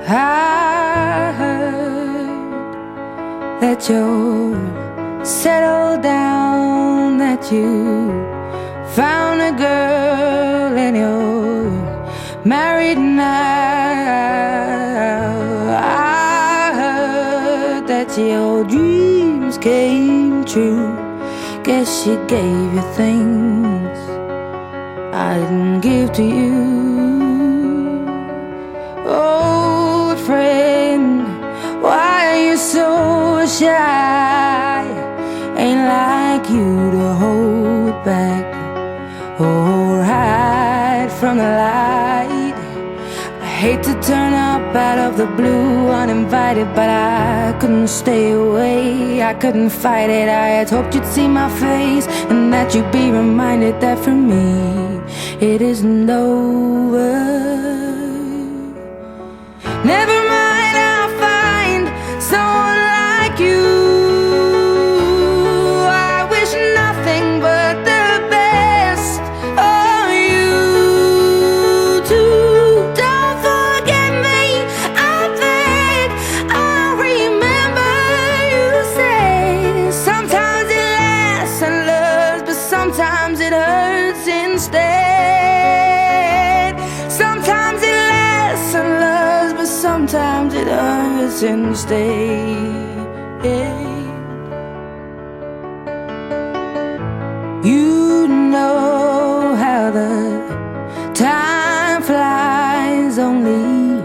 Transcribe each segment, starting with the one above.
I heard that you're settled down, that you found a girl and you're married now. I heard that your dreams came true. Guess she gave you things I didn't give to you. Old friend, why are you so shy? Ain't like you to hold back or hide from the light. I hate to turn up out of the blue uninvited, but I couldn't stay away, I couldn't fight it. I had hoped you'd see my face and that you'd be reminded that for me it isn't over. Never mind, I'll find someone like you. I wish nothing but the best of you too. Don't forget me, I beg. I remember you say sometimes it lasts and loves, but sometimes it hurts instead. Sometimes it lasts and loves, but sometimes it hurts instead. You know how the time flies. Only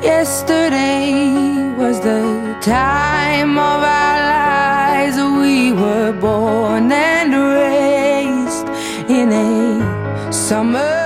yesterday was the time of our lives. We were born and raised in a summer